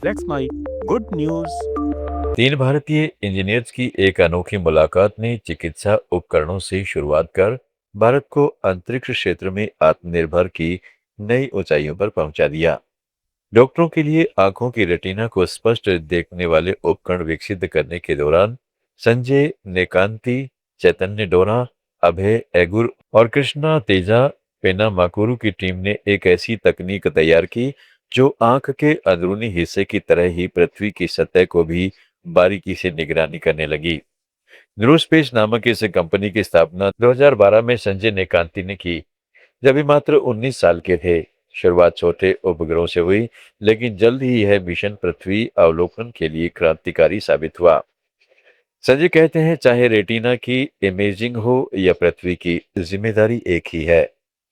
That's my good news. तीन भारतीय engineers की एक अनोखी मुलाकात ने चिकित्सा उपकरणों से शुरुआत कर भारत को अंतरिक्ष क्षेत्र में आत्मनिर्भर की नई ऊंचाइयों पर पहुंचा दिया। डॉक्टरों के लिए आंखों की रेटिना को स्पष्ट देखने वाले उपकरण विकसित करने के दौरान संजय नेकांती, चैतन्य डोरा, अभय एगुर और कृष्णा तेजा पेनामाकुरु की टीम ने एक ऐसी तकनीक तैयार की जो आंख के अंदरूनी हिस्से की तरह ही पृथ्वी की सतह को भी बारीकी से निगरानी करने लगी। ध्रुव स्पेस नामक इस कंपनी की स्थापना 2012 में संजय नेकांती ने की, जब वे मात्र 19 साल के थे। शुरुआत छोटे उपग्रहों से हुई, लेकिन जल्द ही यह मिशन पृथ्वी अवलोकन के लिए क्रांतिकारी साबित हुआ। संजय कहते हैं, चाहे रेटिना की इमेजिंग हो या पृथ्वी की, जिम्मेदारी एक ही है,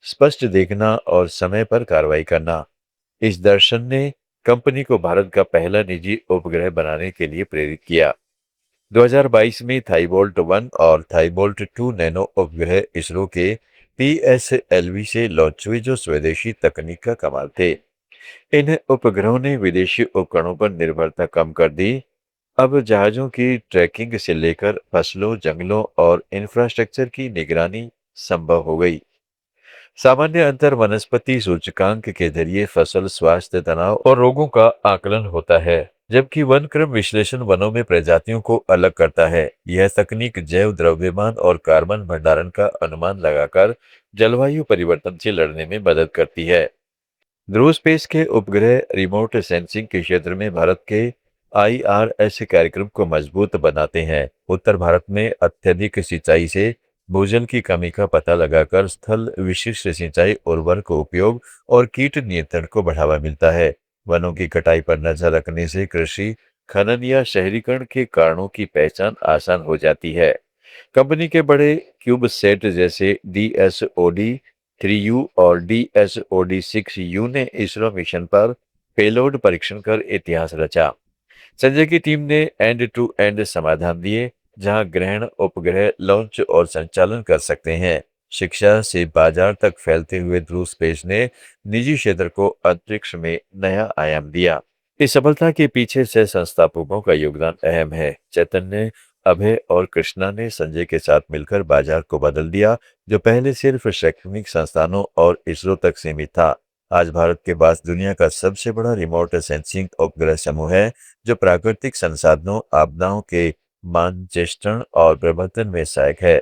स्पष्ट देखना और समय पर कार्रवाई करना। इस दर्शन ने कंपनी को भारत का पहला निजी उपग्रह बनाने के लिए प्रेरित किया। 2022 में थाईबोल्ट 1 और थाईबोल्ट 2 नैनो उपग्रह इसरो के पीएसएलवी से लॉन्च हुए, जो स्वदेशी तकनीक का कमाल थे। इन उपग्रहों ने विदेशी उपकरणों पर निर्भरता कम कर दी। अब जहाजों की ट्रैकिंग से लेकर फसलों, जंगलों और इंफ्रास्ट्रक्चर की निगरानी संभव हो गई। सामान्य अंतर वनस्पति सूचकांक के जरिए फसल स्वास्थ्य, तनाव और रोगों का आकलन होता है, जबकि वन क्रम विश्लेषण वनों में प्रजातियों को अलग करता है। यह तकनीक जैव द्रव्यमान और कार्बन भंडारण का अनुमान लगाकर जलवायु परिवर्तन से लड़ने में मदद करती है। ध्रुव स्पेस के उपग्रह रिमोट सेंसिंग के क्षेत्र में भारत के आईआरएस कार्यक्रम को मजबूत बनाते हैं। उत्तर भारत में अत्यधिक सिंचाई से भूजल की कमी का पता लगाकर स्थल विशिष्ट सिंचाई, उर्वरक उपयोग और कीट नियंत्रण को बढ़ावा मिलता है। वनों की कटाई पर नजर रखने से कृषि, खनन या शहरीकरण के कारणों की पहचान आसान हो जाती है। कंपनी के बड़े क्यूब सेट जैसे DSOD 3U और DSOD 6U ने इसरो मिशन पर पेलोड परीक्षण कर इतिहास रचा। संजय की टीम ने एंड टू एंड समाधान दिए, जहां ग्रहण, उपग्रह लॉन्च और संचालन कर सकते हैं। शिक्षा से बाजार तक फैलते हुए ध्रुव स्पेस ने निजी क्षेत्र को अंतरिक्ष में नया आयाम दिया। इस सफलता के पीछे से संस्थापकों का योगदान अहम है। चैतन्य, अभय और कृष्णा ने संजय के साथ मिलकर बाजार को बदल दिया, जो पहले सिर्फ शैक्षणिक संस्थानों और इसरो तक सीमित था। आज भारत के पास दुनिया का सबसे बड़ा रिमोट सेंसिंग उपग्रह समूह है, जो प्राकृतिक संसाधनों, आपदाओं के मानचित्रण और प्रबंधन में सहायक है।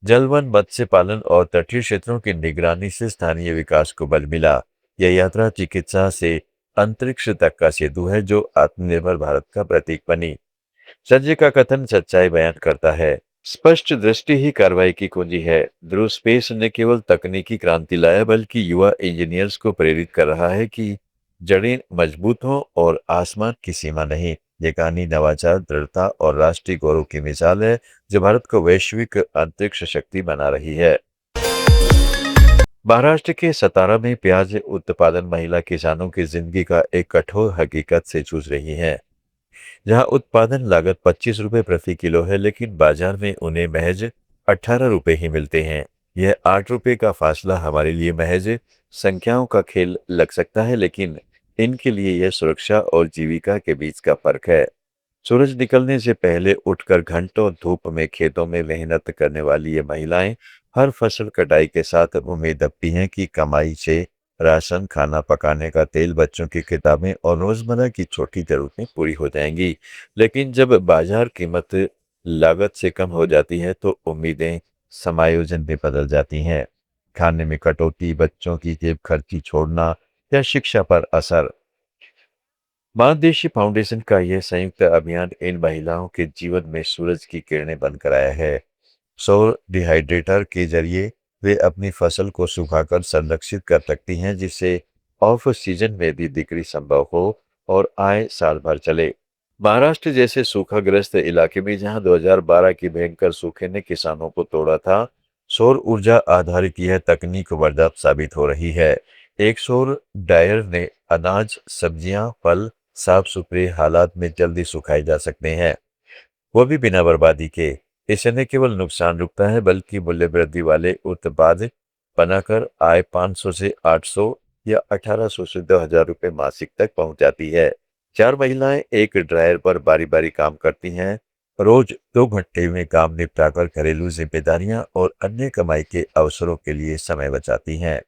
जल, वन, मत्स्य पालन और तटीय क्षेत्रों की निगरानी से स्थानीय विकास को बल मिला। यह यात्रा चिकित्सा से अंतरिक्ष तक का सेतु है, जो आत्मनिर्भर भारत का प्रतीक बनी। संजय का कथन सच्चाई बयान करता है। स्पष्ट दृष्टि ही कार्रवाई की कुंजी है। ध्रुव स्पेस ने केवल तकनीकी क्रांति लाया, बल्कि युवा इंजीनियर्स को प्रेरित कर रहा है कि जड़ें मजबूत हों और आसमान की सीमा नहीं। ये कहानी नवाचार, दृढ़ता और राष्ट्रीय गौरव की मिसाल है, जो भारत को वैश्विक अंतरिक्ष शक्ति बना रही है। महाराष्ट्र के सतारा में प्याज उत्पादन महिला किसानों की जिंदगी का एक कठोर हकीकत से जूझ रही है। जहां उत्पादन लागत 25 रुपए प्रति किलो है, लेकिन बाजार में उन्हें महज 18 रुपए ही मिलते हैं। यह 8 रुपए का फासला हमारे लिए महज संख्याओं का खेल लग सकता है, लेकिन इनके लिए यह सुरक्षा और जीविका के बीच का फर्क है। सूरज निकलने से पहले उठकर घंटों धूप में खेतों में मेहनत करने वाली ये महिलाएं हर फसल कटाई के साथ उम्मीद रखती हैं कि कमाई से राशन, खाना पकाने का तेल, बच्चों की किताबें और रोजमर्रा की छोटी जरूरतें पूरी हो जाएंगी। लेकिन जब बाजार कीमत लागत से कम हो जाती है, तो उम्मीदें समायोजन में बदल जाती हैं। खाने में कटौती, बच्चों की जेब खर्ची छोड़ना या शिक्षा पर असर। मानदेशी फाउंडेशन का यह संयुक्त अभियान इन महिलाओं के जीवन में सूरज की किरणें बनकर आया है। सौर डिहाइड्रेटर के जरिए वे अपनी फसल को सुखाकर संरक्षित कर सकती हैं, जिससे ऑफ सीजन में भी बिक्री संभव हो और आय साल भर चले। महाराष्ट्र जैसे सूखाग्रस्त इलाके में, जहां 2012 की भयंकर सूखे ने किसानों को तोड़ा था, सौर ऊर्जा आधारित यह तकनीक वरदान साबित हो रही है। एक सौर ड्रायर ने अनाज, सब्जियां, फल साफ सुथरे हालात में जल्दी सुखाए जा सकते हैं, वो भी बिना बर्बादी के। इससे न केवल नुकसान रुकता है, बल्कि मूल्य वृद्धि वाले उत्पाद बनाकर आय 500 से 800 या 1800 से 2000 रुपए मासिक तक पहुंच जाती है। 4 महिलाएं एक ड्रायर पर बारी-बारी काम करती हैं। रोज 2 घंटे में काम निपटाकर घरेलू जिम्मेदारियां और अन्य कमाई के अवसरों के लिए समय बचाती हैं।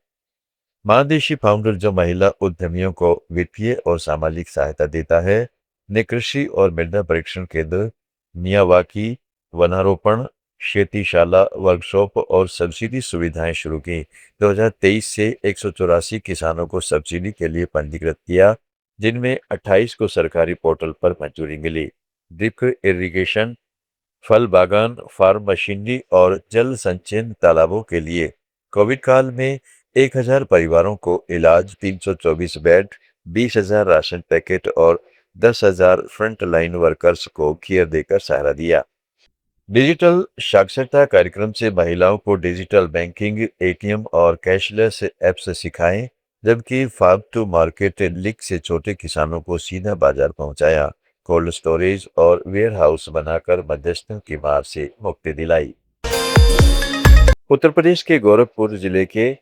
महादेशी फाउंडर, जो महिला उद्यमियों को वित्तीय और सामाजिक सहायता देता है, ने कृषि और मृदा परीक्षण केंद्र, मियावाकी वनारोपण शेतीशाला वर्कशॉप और सब्सिडी सुविधाएं शुरू की। 2023 से 184 किसानों को सब्सिडी के लिए पंजीकृत किया, जिनमें 28 को सरकारी पोर्टल पर मंजूरी मिली। ड्रिप इरिगेशन, फल बागान, फार्म मशीनरी और जल संचयन तालाबों के लिए कोविड काल में 1000 परिवारों को इलाज, 324 बेड, 20,000 राशन पैकेट और 10,000 फ्रंट लाइन वर्कर्स को गियर देकर सहारा दिया। डिजिटल साक्षरता कार्यक्रम से महिलाओं को डिजिटल बैंकिंग, एटीएम और कैशलेस ऐप्स सिखाएं, जबकि फार्म टू मार्केट लिंक से छोटे किसानों को सीधा बाजार पहुंचाया। कोल्ड स्टोरेज और वेयर हाउस बनाकर मध्यस्थों की मार से मुक्ति दिलाई। उत्तर प्रदेश के गोरखपुर जिले के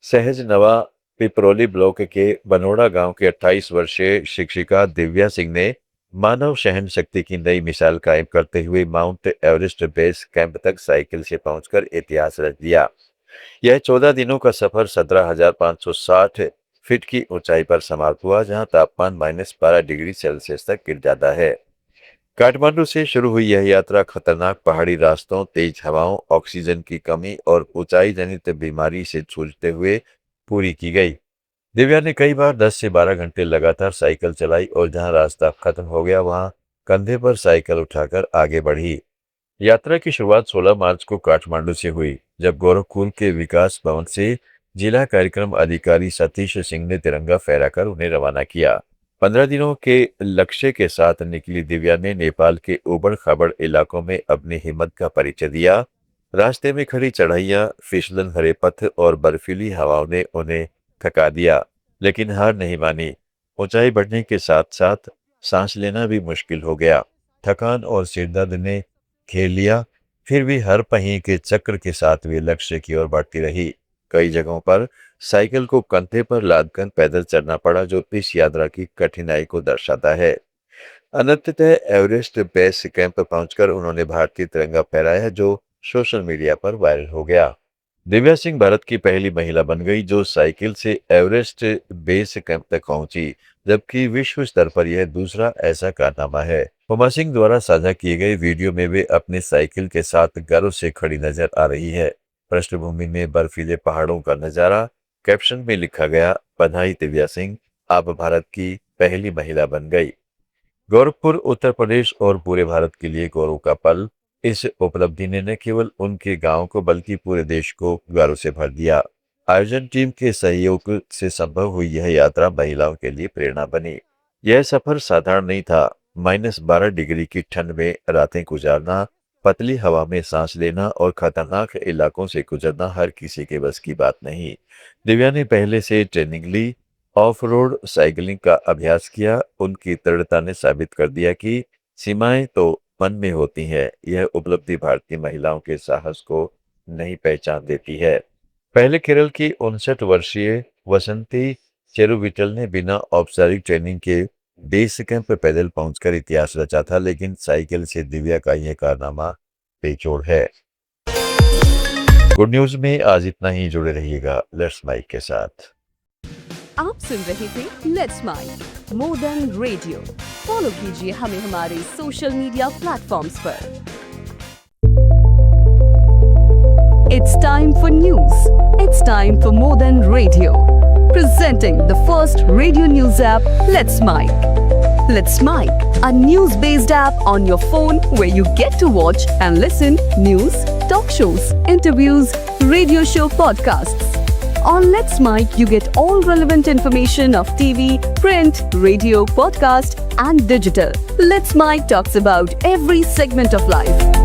सहजनवा पिपरोली ब्लॉक के बनोड़ा गांव के 28 वर्षीय शिक्षिका दिव्या सिंह ने मानव सहन शक्ति की नई मिसाल कायम करते हुए माउंट एवरेस्ट बेस कैंप तक साइकिल से पहुंचकर इतिहास रच दिया। यह 14 दिनों का सफर 17,560 फीट की ऊंचाई पर समाप्त हुआ, जहां तापमान -12 डिग्री सेल्सियस तक गिर जाता है। काठमांडू से शुरू हुई यह यात्रा खतरनाक पहाड़ी रास्तों, तेज हवाओं, ऑक्सीजन की कमी और ऊंचाई जनित बीमारी से जूझते हुए पूरी की गई। दिव्या ने कई बार 10 से 12 घंटे लगातार साइकिल चलाई और जहां रास्ता खत्म हो गया, वहां कंधे पर साइकिल उठाकर आगे बढ़ी। यात्रा की शुरुआत 16 मार्च को काठमांडू से हुई, जब गोरखपुर के विकास भवन से जिला कार्यक्रम अधिकारी सतीश सिंह ने तिरंगा फहराकर उन्हें रवाना किया। 15 दिनों के लक्ष्य के साथ निकली दिव्या ने नेपाल के उबड़-खाबड़ इलाकों में अपनी हिम्मत का परिचय दिया। रास्ते में खड़ी चढ़ाइयां, फिसलन भरे पथ और बर्फीली हवाओं ने उन्हें थका दिया, लेकिन हार नहीं मानी। ऊंचाई बढ़ने के साथ साथ सांस लेना भी मुश्किल हो गया। थकान और सिरदर्द ने घेर लिया, फिर भी हर पहिए के चक्र के साथ वे लक्ष्य की ओर बढ़ती रही। कई जगहों पर साइकिल को कंधे पर लादकर पैदल चलना पड़ा, जो इस यात्रा की कठिनाई को दर्शाता है। अंततः एवरेस्ट बेस कैंप पहुंचकर उन्होंने भारतीय तिरंगा फहराया, जो सोशल मीडिया पर वायरल हो गया। दिव्या सिंह भारत की पहली महिला बन गई जो साइकिल से एवरेस्ट बेस कैंप तक पहुंची, जबकि विश्व स्तर पर यह दूसरा ऐसा कारनामा है। हुमा सिंह द्वारा साझा किए गए वीडियो में वे अपने साइकिल के साथ गर्व से खड़ी नजर आ रही है। पृष्ठभूमि में बर्फीले पहाड़ों का नजारा। कैप्शन में लिखा गया, बधाई दिव्या सिंह, आप भारत की पहली महिला बन गई। गोरखपुर उत्तर प्रदेश और पूरे भारत के लिए गौरव का पल। इस उपलब्धि ने न केवल उनके गांव को बल्कि पूरे देश को गर्व से भर दिया। आयोजन टीम के सहयोग से संभव हुई यह यात्रा महिलाओं के लिए प्रेरणा बनी। यह सफर साधारण नहीं था। -12 डिग्री की ठंड में रातें गुजारना, पतली हवा में सांस लेना और खतरनाक इलाकों से गुजरना हर किसी के बस की बात नहीं। दिव्या ने पहले से ट्रेनिंग ली, ऑफ रोड साइकिलिंग का अभ्यास किया। उनकी दृढ़ता ने साबित कर दिया कि सीमाएं तो मन में होती हैं। यह उपलब्धि भारतीय महिलाओं के साहस को नई पहचान देती है। पहले केरल की 59 वर्षीय वसंती चेरुविटल ने बिना औपचारिक ट्रेनिंग के बेस कैंप पैदल पहुंचकर इतिहास रचा था, लेकिन साइकिल से दिव्या का यह कारनामा बेजोड़ है। गुड न्यूज में आज इतना ही। जुड़े रहिएगा लेट्स माइक के साथ। आप सुन रहे थे let's mike more than radio. Follow कीजिए हमें हमारे सोशल मीडिया प्लेटफॉर्म्स पर। It's time for news. It's time for more than radio. Presenting the first radio news app, Let's Mic. Let's Mic, a news-based app on your phone where you get to watch and listen news, talk shows, interviews, radio show podcasts. On Let's Mic, you get all relevant information of TV, print, radio, podcast, and digital. Let's Mic talks about every segment of life.